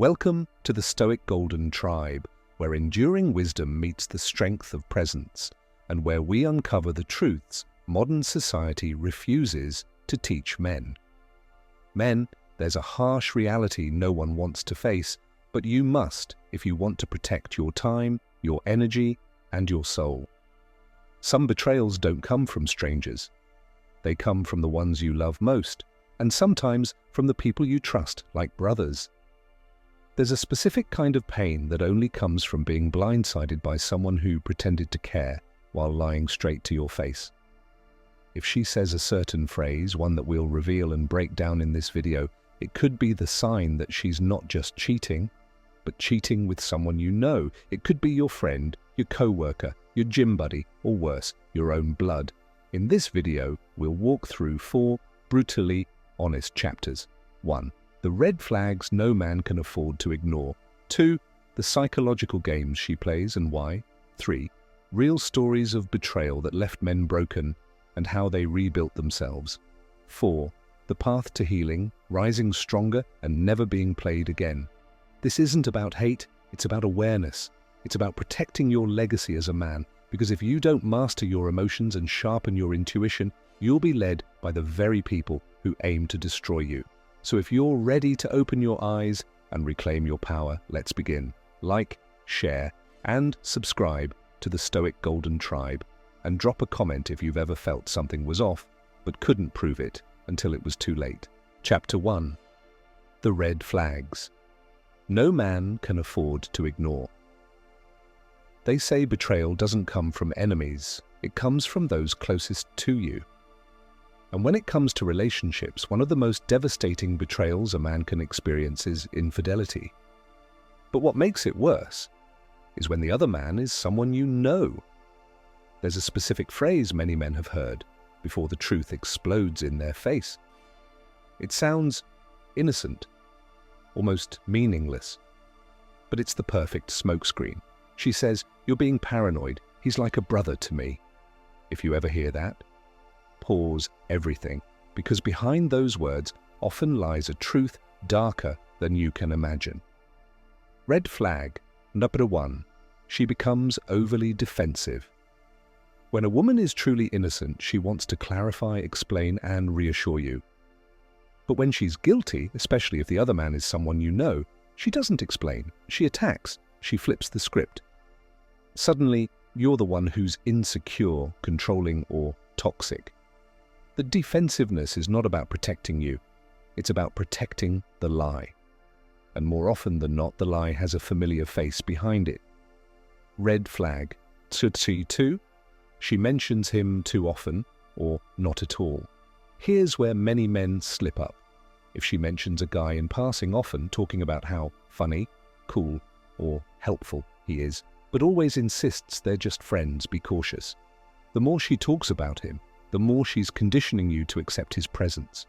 Welcome to the Stoic Golden Tribe, where enduring wisdom meets the strength of presence, and where we uncover the truths modern society refuses to teach men. Men, there's a harsh reality no one wants to face, but you must if you want to protect your time, your energy, and your soul. Some betrayals don't come from strangers. They come from the ones you love most, and sometimes from the people you trust, like brothers. There's a specific kind of pain that only comes from being blindsided by someone who pretended to care while lying straight to your face. If she says a certain phrase, one that we'll reveal and break down in this video, it could be the sign that she's not just cheating, but cheating with someone you know. It could be your friend, your coworker, your gym buddy, or worse, your own blood. In this video, we'll walk through 4 brutally honest chapters. 1. The red flags no man can afford to ignore. 2. The psychological games she plays and why. 3. Real stories of betrayal that left men broken and how they rebuilt themselves. 4. The path to healing, rising stronger and never being played again. This isn't about hate, it's about awareness. It's about protecting your legacy as a man, because if you don't master your emotions and sharpen your intuition, you'll be led by the very people who aim to destroy you. So if you're ready to open your eyes and reclaim your power, let's begin. Like, share, and subscribe to the Stoic Golden Tribe, and drop a comment if you've ever felt something was off, but couldn't prove it until it was too late. Chapter 1. The red flags no man can afford to ignore. They say betrayal doesn't come from enemies, it comes from those closest to you. And when it comes to relationships, one of the most devastating betrayals a man can experience is infidelity. But what makes it worse is when the other man is someone you know. There's a specific phrase many men have heard before the truth explodes in their face. It sounds innocent, almost meaningless, but it's the perfect smokescreen. She says, "You're being paranoid. He's like a brother to me." If you ever hear that, pause everything, because behind those words often lies a truth darker than you can imagine. Red flag number 1. She becomes overly defensive. When a woman is truly innocent, she wants to clarify, explain, and reassure you. But when she's guilty, especially if the other man is someone you know, she doesn't explain. She attacks. She flips the script. Suddenly, you're the one who's insecure, controlling, or toxic. The defensiveness is not about protecting you. It's about protecting the lie. And more often than not, the lie has a familiar face behind it. Red flag. 2. She mentions him too often, or not at all. Here's where many men slip up. If she mentions a guy in passing often, talking about how funny, cool, or helpful he is, but always insists they're just friends, be cautious. The more she talks about him, the more she's conditioning you to accept his presence.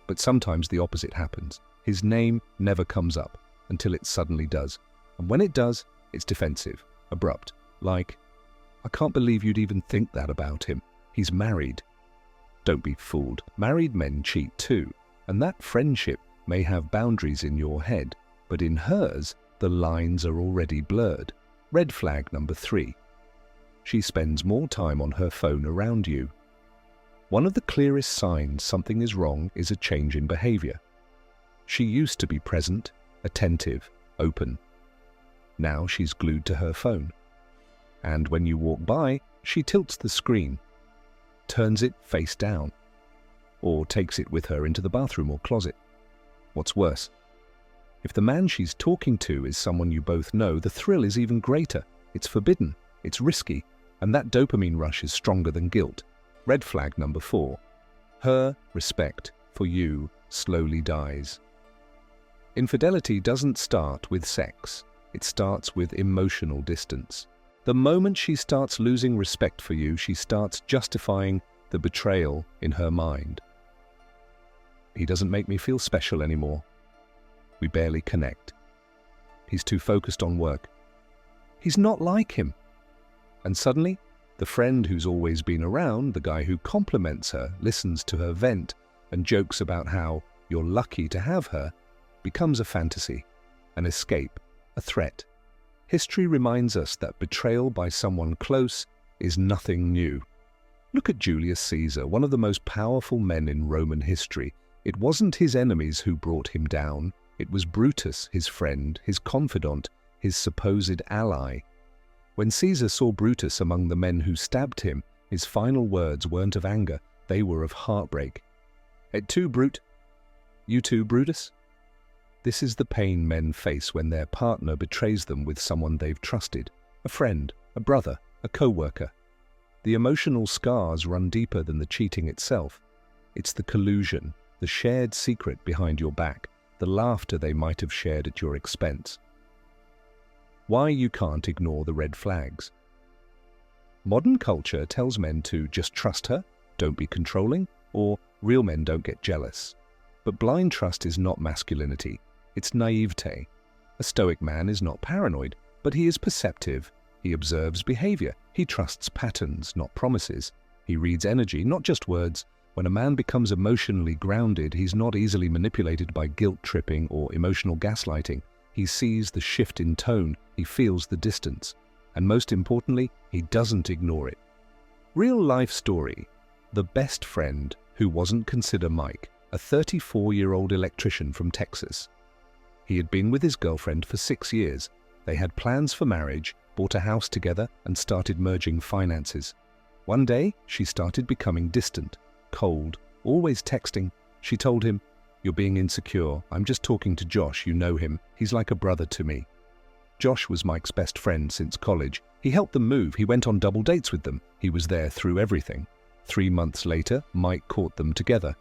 But sometimes the opposite happens. His name never comes up until it suddenly does. And when it does, it's defensive, abrupt, like, "I can't believe you'd even think that about him. He's married." Don't be fooled. Married men cheat too, and that friendship may have boundaries in your head, but in hers, the lines are already blurred. Red flag number 3. She spends more time on her phone around you. One of the clearest signs something is wrong is a change in behavior. She used to be present, attentive, open. Now she's glued to her phone. And when you walk by, she tilts the screen, turns it face down, or takes it with her into the bathroom or closet. What's worse, if the man she's talking to is someone you both know, the thrill is even greater. It's forbidden, it's risky, and that dopamine rush is stronger than guilt. Red flag number 4. Her respect for you slowly dies. Infidelity doesn't start with sex. It starts with emotional distance. The moment she starts losing respect for you, she starts justifying the betrayal in her mind. He doesn't make me feel special anymore. We barely connect. He's too focused on work. He's not like him. And suddenly, the friend who's always been around, the guy who compliments her, listens to her vent, and jokes about how you're lucky to have her, becomes a fantasy. an escape, a threat. History reminds us that betrayal by someone close is nothing new. Look at Julius Caesar, one of the most powerful men in Roman history. It wasn't his enemies who brought him down. It was Brutus, his friend, his confidant, his supposed ally. When Caesar saw Brutus among the men who stabbed him, his final words weren't of anger, they were of heartbreak. "Et tu, Brute? You too, Brutus?" This is the pain men face when their partner betrays them with someone they've trusted, a friend, a brother, a coworker. The emotional scars run deeper than the cheating itself. It's the collusion, the shared secret behind your back, the laughter they might have shared at your expense. Why you can't ignore the red flags. Modern culture tells men to just trust her, don't be controlling, or real men don't get jealous. But blind trust is not masculinity, it's naivete. A stoic man is not paranoid, but he is perceptive. He observes behavior. He trusts patterns, not promises. He reads energy, not just words. When a man becomes emotionally grounded, he's not easily manipulated by guilt-tripping or emotional gaslighting. He sees the shift in tone, he feels the distance. And most importantly, he doesn't ignore it. Real-life story. The best friend who wasn't considered Mike, a 34-year-old electrician from Texas. He had been with his girlfriend for 6 years. They had plans for marriage, bought a house together, and started merging finances. One day, she started becoming distant, cold, always texting. She told him, "You're being insecure. I'm just talking to Josh, you know him. He's like a brother to me." Josh was Mike's best friend since college. He helped them move. He went on double dates with them. He was there through everything. 3 months later, Mike caught them together.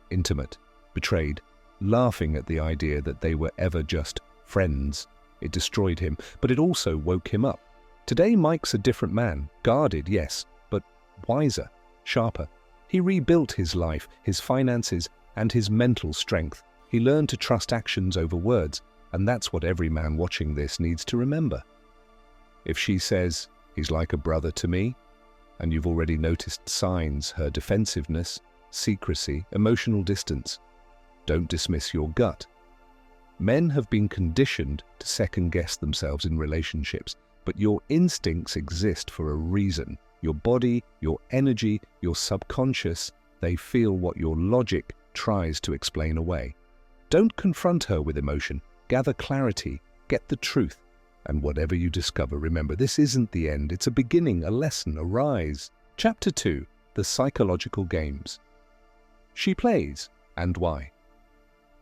Intimate, betrayed, laughing at the idea that they were ever just friends. It destroyed him, but it also woke him up. Today, Mike's a different man. Guarded, yes, but wiser, sharper. He rebuilt his life, his finances, and his mental strength. He learned to trust actions over words, and that's what every man watching this needs to remember. If she says, "He's like a brother to me," and you've already noticed signs, her defensiveness, secrecy, emotional distance, don't dismiss your gut. Men have been conditioned to second-guess themselves in relationships, but your instincts exist for a reason. Your body, your energy, your subconscious, they feel what your logic tries to explain away. Don't confront her with emotion. Gather clarity, get the truth, and whatever you discover, remember, this isn't the end. It's a beginning, a lesson, a rise. Chapter 2, The Psychological Games. She plays, and why?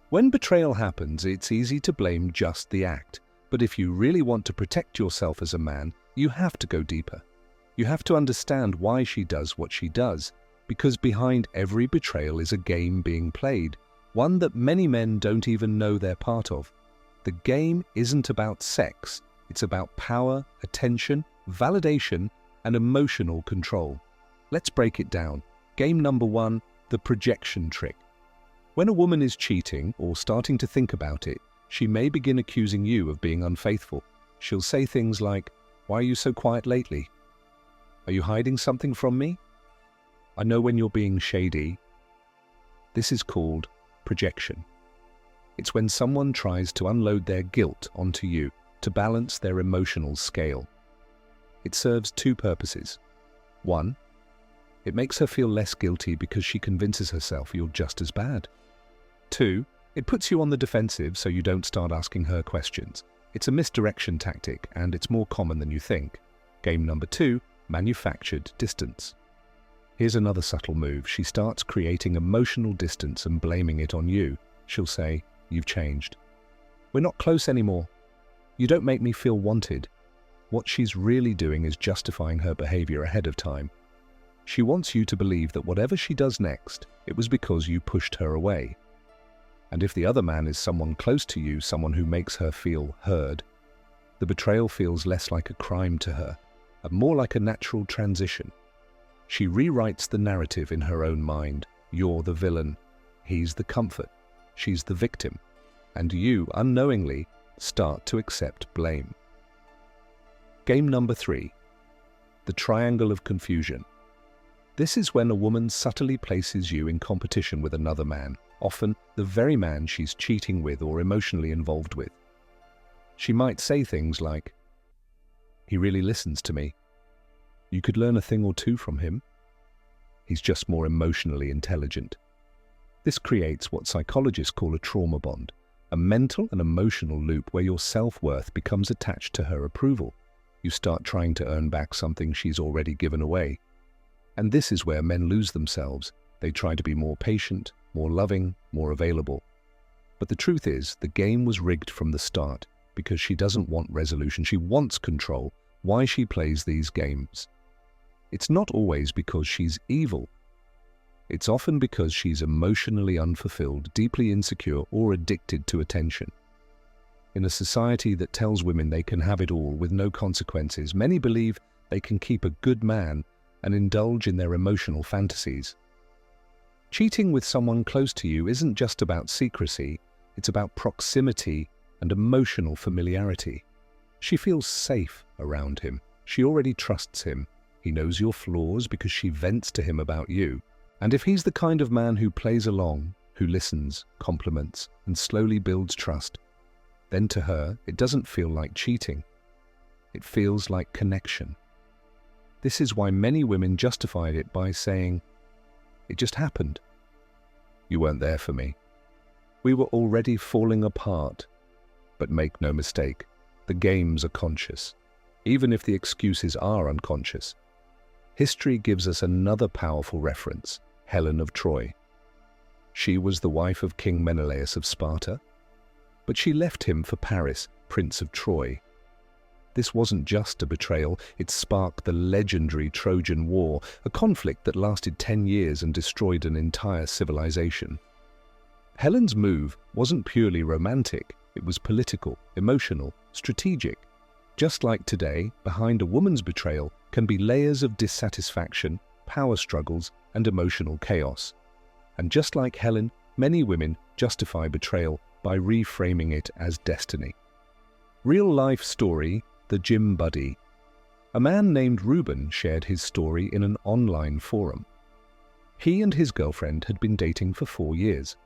When betrayal happens, it's easy to blame just the act. But if you really want to protect yourself as a man, you have to go deeper. You have to understand why she does what she does, because behind every betrayal is a game being played, one that many men don't even know they're part of. The game isn't about sex, it's about power, attention, validation, and emotional control. Let's break it down. Game number 1, the projection trick. When a woman is cheating or starting to think about it, she may begin accusing you of being unfaithful. She'll say things like, "Why are you so quiet lately? Are you hiding something from me? I know when you're being shady." This is called projection. It's when someone tries to unload their guilt onto you to balance their emotional scale. It serves 2 purposes. 1, it makes her feel less guilty because she convinces herself you're just as bad. 2, it puts you on the defensive so you don't start asking her questions. It's a misdirection tactic, and it's more common than you think. Game number 2, manufactured distance. Here's another subtle move. She starts creating emotional distance and blaming it on you. She'll say, "You've changed. We're not close anymore. You don't make me feel wanted." What she's really doing is justifying her behavior ahead of time. She wants you to believe that whatever she does next, it was because you pushed her away. And if the other man is someone close to you, someone who makes her feel heard, the betrayal feels less like a crime to her, and more like a natural transition. She rewrites the narrative in her own mind. You're the villain. He's the comfort. She's the victim. And you, unknowingly, start to accept blame. Game number 3. The triangle of confusion. This is when a woman subtly places you in competition with another man, often the very man she's cheating with or emotionally involved with. She might say things like, "He really listens to me. You could learn a thing or two from him. He's just more emotionally intelligent." This creates what psychologists call a trauma bond, a mental and emotional loop where your self-worth becomes attached to her approval. You start trying to earn back something she's already given away. And this is where men lose themselves. They try to be more patient, more loving, more available. But the truth is, the game was rigged from the start because she doesn't want resolution. She wants control. Why she plays these games? It's not always because she's evil. It's often because she's emotionally unfulfilled, deeply insecure, or addicted to attention. In a society that tells women they can have it all with no consequences, many believe they can keep a good man and indulge in their emotional fantasies. Cheating with someone close to you isn't just about secrecy, it's about proximity and emotional familiarity. She feels safe around him. She already trusts him. He knows your flaws because she vents to him about you. And if he's the kind of man who plays along, who listens, compliments, and slowly builds trust, then to her, it doesn't feel like cheating. It feels like connection. This is why many women justified it by saying, "It just happened. You weren't there for me. We were already falling apart." But make no mistake, the games are conscious, even if the excuses are unconscious. History gives us another powerful reference, Helen of Troy. She was the wife of King Menelaus of Sparta, but she left him for Paris, Prince of Troy. This wasn't just a betrayal, it sparked the legendary Trojan War, a conflict that lasted 10 years and destroyed an entire civilization. Helen's move wasn't purely romantic, it was political, emotional, strategic. Just like today, behind a woman's betrayal can be layers of dissatisfaction, power struggles, and emotional chaos. And just like Helen, many women justify betrayal by reframing it as destiny. Real-life story, the gym buddy. A man named Ruben shared his story in an online forum. He and his girlfriend had been dating for 4 years.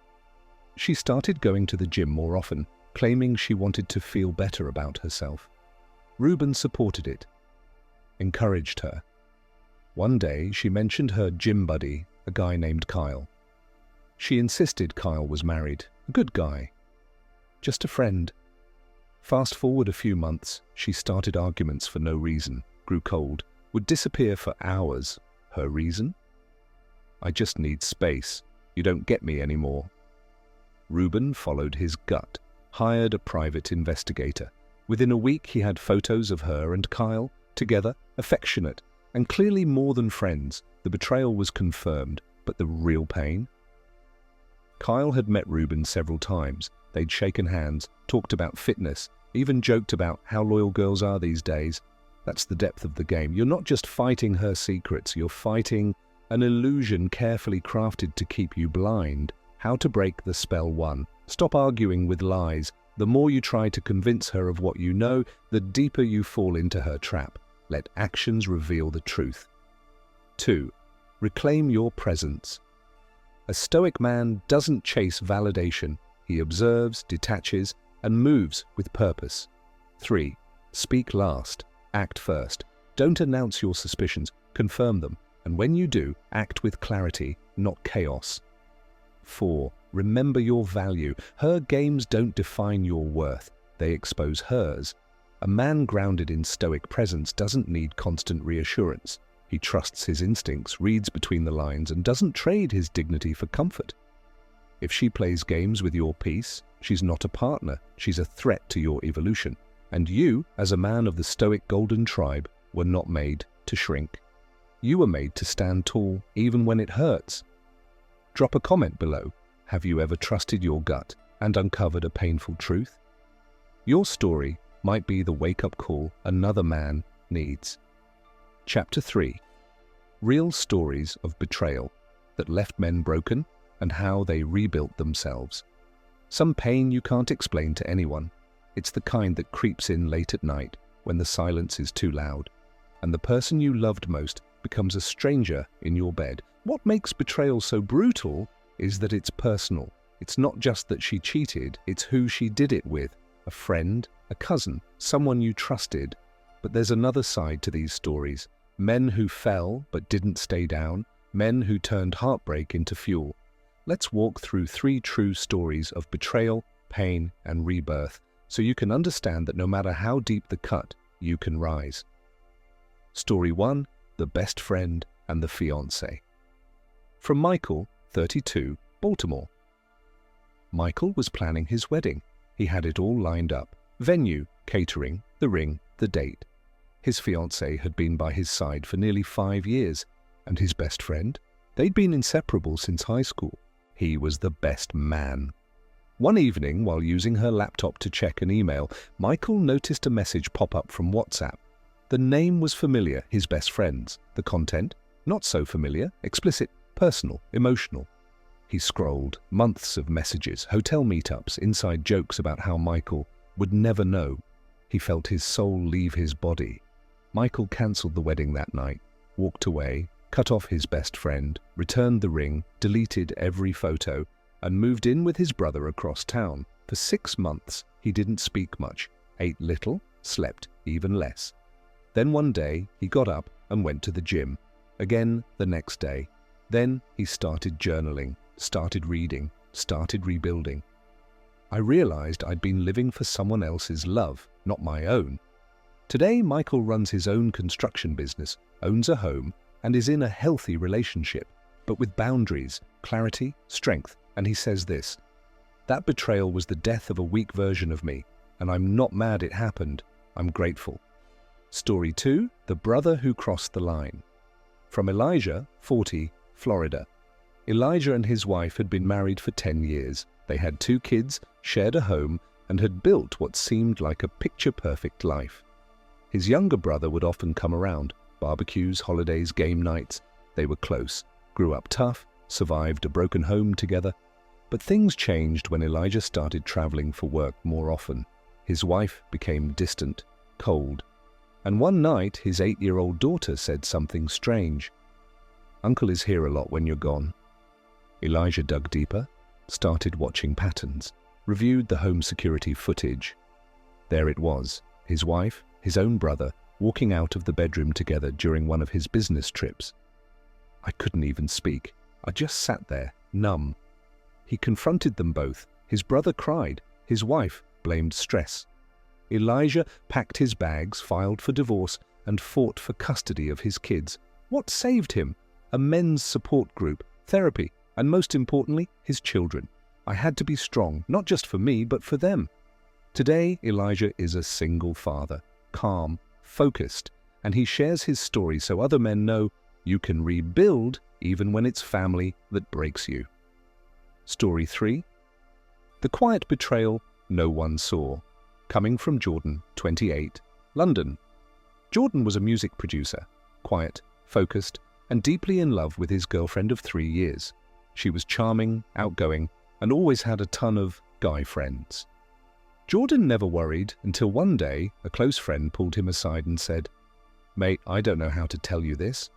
She started going to the gym more often, claiming she wanted to feel better about herself. Ruben supported it, encouraged her. One day, she mentioned her gym buddy, a guy named Kyle. She insisted Kyle was married, a good guy, just a friend. Fast forward a few months, she started arguments for no reason, grew cold, would disappear for hours. Her reason? "I just need space. You don't get me anymore." Ruben followed his gut, hired a private investigator. Within a week, he had photos of her and Kyle, together, affectionate, and clearly more than friends. The betrayal was confirmed, but the real pain? Kyle had met Ruben several times. They'd shaken hands, talked about fitness, even joked about how loyal girls are these days. That's the depth of the game. You're not just fighting her secrets, you're fighting an illusion carefully crafted to keep you blind. How to break the spell 1. Stop arguing with lies. The more you try to convince her of what you know, the deeper you fall into her trap. Let actions reveal the truth. 2. Reclaim your presence. A stoic man doesn't chase validation. He observes, detaches, and moves with purpose. 3. Speak last. Act first. Don't announce your suspicions. Confirm them. And when you do, act with clarity, not chaos. 4. Remember your value. Her games don't define your worth. They expose hers. A man grounded in stoic presence doesn't need constant reassurance. He trusts his instincts, reads between the lines, and doesn't trade his dignity for comfort. If she plays games with your peace, she's not a partner, she's a threat to your evolution. And you, as a man of the Stoic Golden Tribe, were not made to shrink. You were made to stand tall, even when it hurts. Drop a comment below. Have you ever trusted your gut and uncovered a painful truth? Your story might be the wake-up call another man needs. Chapter 3. Real stories of betrayal that left men broken and how they rebuilt themselves. Some pain you can't explain to anyone. It's the kind that creeps in late at night when the silence is too loud, and the person you loved most becomes a stranger in your bed. What makes betrayal so brutal is that it's personal. It's not just that she cheated, it's who she did it with. a friend, a cousin, someone you trusted. But there's another side to these stories. Men who fell but didn't stay down, men who turned heartbreak into fuel. Let's walk through 3 true stories of betrayal, pain, and rebirth, so you can understand that no matter how deep the cut, you can rise. Story 1, the best friend and the fiancé. From Michael, 32, Baltimore. Michael was planning his wedding. He had it all lined up: venue, catering, the ring, the date. His fiancée had been by his side for nearly 5 years, and his best friend? They'd been inseparable since high school. He was the best man. One evening, while using her laptop to check an email, Michael noticed a message pop up from WhatsApp. The name was familiar, his best friend's. The content? Not so familiar, explicit, personal, emotional. He scrolled, months of messages, hotel meetups, inside jokes about how Michael would never know. He felt his soul leave his body. Michael cancelled the wedding that night, walked away, cut off his best friend, returned the ring, deleted every photo, and moved in with his brother across town. For 6 months, he didn't speak much, ate little, slept even less. Then one day, he got up and went to the gym. Again the next day. Then he started journaling, started reading, started rebuilding. I realized I'd been living for someone else's love, not my own. Today, Michael runs his own construction business, owns a home, and is in a healthy relationship, but with boundaries, clarity, strength. And he says this: "That betrayal was the death of a weak version of me, and I'm not mad it happened. I'm grateful." Story 2, the brother who crossed the line. From Elijah, 40, Florida. Elijah and his wife had been married for 10 years. They had 2 kids, shared a home, and had built what seemed like a picture-perfect life. His younger brother would often come around, barbecues, holidays, game nights. They were close, grew up tough, survived a broken home together. But things changed when Elijah started traveling for work more often. His wife became distant, cold. And one night, his 8-year-old daughter said something strange. "Uncle is here a lot when you're gone." Elijah dug deeper, started watching patterns, reviewed the home security footage. There it was, his wife, his own brother, walking out of the bedroom together during one of his business trips. I couldn't even speak. I just sat there, numb. He confronted them both. His brother cried. His wife blamed stress. Elijah packed his bags, filed for divorce, and fought for custody of his kids. What saved him? A men's support group, therapy, and most importantly, his children. I had to be strong, not just for me, but for them. Today, Elijah is a single father, calm, focused, and he shares his story so other men know you can rebuild even when it's family that breaks you. Story 3. The quiet betrayal no one saw. Coming from Jordan, 28, London. Jordan was a music producer, quiet, focused, and deeply in love with his girlfriend of 3 years. She was charming, outgoing, and always had a ton of guy friends. Jordan never worried until one day a close friend pulled him aside and said, "Mate, I don't know how to tell you this,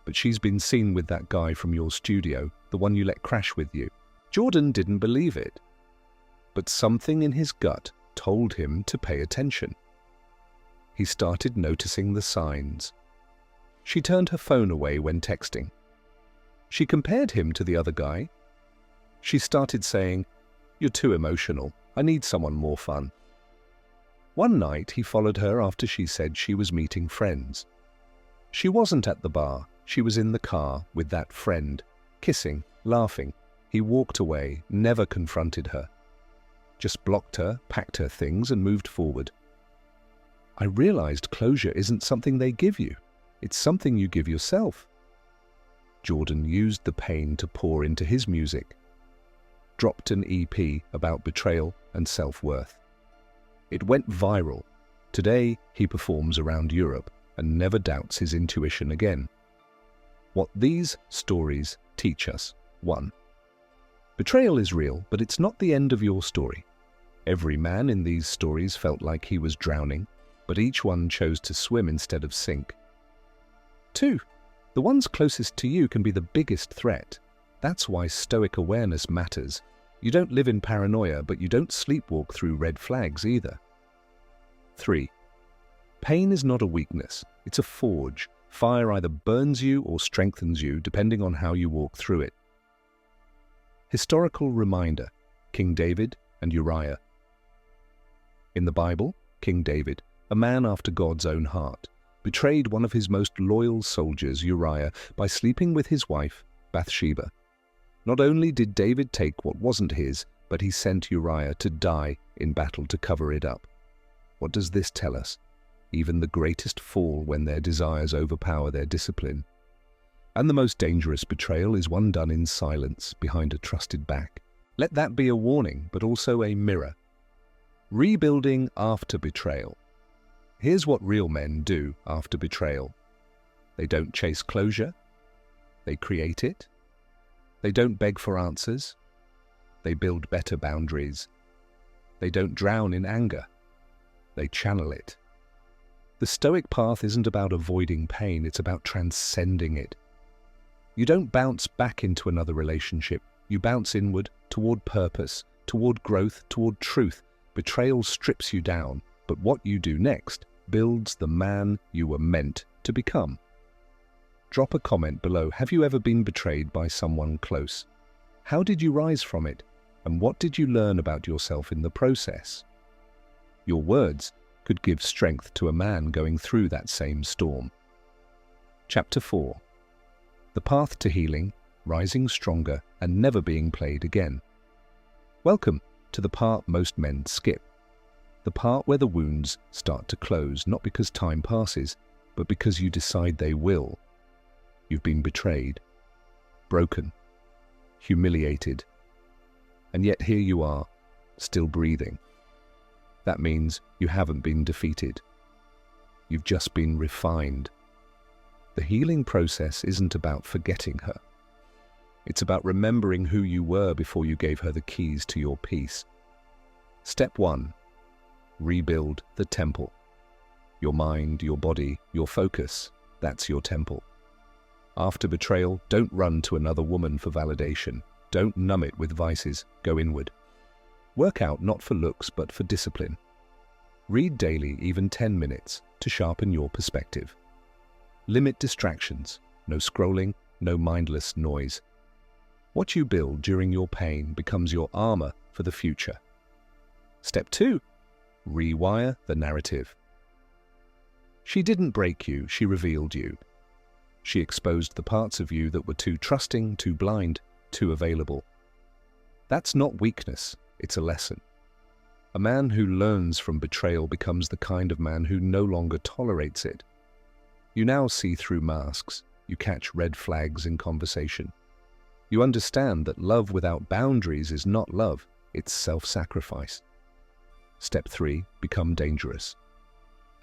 but she's been seen with that guy from your studio, the one you let crash with you." Jordan didn't believe it, but something in his gut told him to pay attention. He started noticing the signs. She turned her phone away when texting. She compared him to the other guy. She started saying, "You're too emotional. I need someone more fun." One night he followed her after she said she was meeting friends. She wasn't at the bar. She was in the car with that friend, kissing, laughing. He walked away, never confronted her. Just blocked her, packed her things, and moved forward. I realized closure isn't something they give you. It's something you give yourself. Jordan used the pain to pour into his music. Dropped an EP about betrayal and self-worth. It went viral. Today, he performs around Europe and never doubts his intuition again. What these stories teach us. 1. Betrayal is real, but it's not the end of your story. Every man in these stories felt like he was drowning, but each one chose to swim instead of sink. 2. The ones closest to you can be the biggest threat. That's why Stoic awareness matters. You don't live in paranoia, but you don't sleepwalk through red flags either. 3. Pain is not a weakness, it's a forge. Fire either burns you or strengthens you, depending on how you walk through it. Historical reminder: King David and Uriah. In the Bible, King David, a man after God's own heart, betrayed one of his most loyal soldiers, Uriah, by sleeping with his wife, Bathsheba. Not only did David take what wasn't his, but he sent Uriah to die in battle to cover it up. What does this tell us? Even the greatest fall when their desires overpower their discipline. And the most dangerous betrayal is one done in silence, behind a trusted back. Let that be a warning, but also a mirror. Rebuilding after betrayal. Here's what real men do after betrayal. They don't chase closure. They create it. They don't beg for answers. They build better boundaries. They don't drown in anger. They channel it. The Stoic path isn't about avoiding pain, it's about transcending it. You don't bounce back into another relationship. You bounce inward, toward purpose, toward growth, toward truth. Betrayal strips you down, but what you do next builds the man you were meant to become. Drop a comment below. Have you ever been betrayed by someone close? How did you rise from it? And what did you learn about yourself in the process? Your words could give strength to a man going through that same storm. Chapter 4. The path to healing, rising stronger, and never being played again. Welcome to the part most men skip. The part where the wounds start to close, not because time passes, but because you decide they will. You've been betrayed, broken, humiliated, and yet here you are, still breathing. That means you haven't been defeated. You've just been refined. The healing process isn't about forgetting her. It's about remembering who you were before you gave her the keys to your peace. Step 1. Rebuild the temple. Your mind, your body, your focus, that's your temple. After betrayal, don't run to another woman for validation. Don't numb it with vices. Go inward. Work out not for looks, but for discipline. Read daily, even 10 minutes, to sharpen your perspective. Limit distractions. No scrolling, no mindless noise. What you build during your pain becomes your armor for the future. Step 2. Rewire the narrative. She didn't break you, she revealed you. She exposed the parts of you that were too trusting, too blind, too available. That's not weakness, it's a lesson. A man who learns from betrayal becomes the kind of man who no longer tolerates it. You now see through masks, you catch red flags in conversation. You understand that love without boundaries is not love, it's self-sacrifice. Step 3. Become dangerous.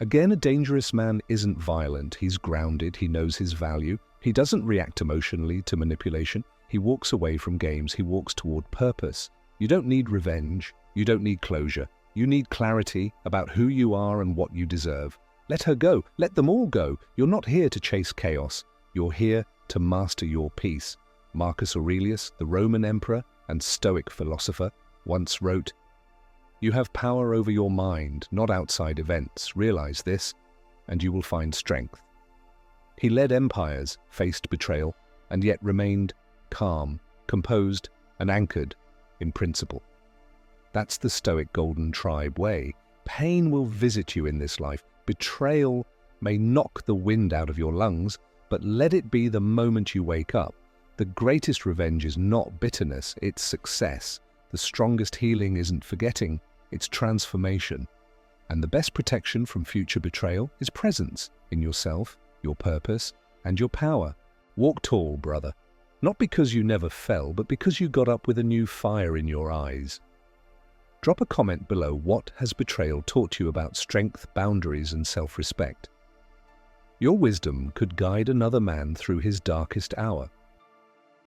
Again, a dangerous man isn't violent, he's grounded, he knows his value, he doesn't react emotionally to manipulation, he walks away from games, he walks toward purpose. You don't need revenge, you don't need closure, you need clarity about who you are and what you deserve. Let her go, let them all go. You're not here to chase chaos, you're here to master your peace. Marcus Aurelius, the Roman emperor and Stoic philosopher, once wrote, "You have power over your mind, not outside events. Realize this, and you will find strength." He led empires, faced betrayal, and yet remained calm, composed, and anchored in principle. That's the Stoic Golden Tribe way. Pain will visit you in this life. Betrayal may knock the wind out of your lungs, but let it be the moment you wake up. The greatest revenge is not bitterness, it's success. The strongest healing isn't forgetting, it's transformation. And the best protection from future betrayal is presence in yourself, your purpose, and your power. Walk tall, brother. Not because you never fell, but because you got up with a new fire in your eyes. Drop a comment below. What has betrayal taught you about strength, boundaries, and self-respect? Your wisdom could guide another man through his darkest hour.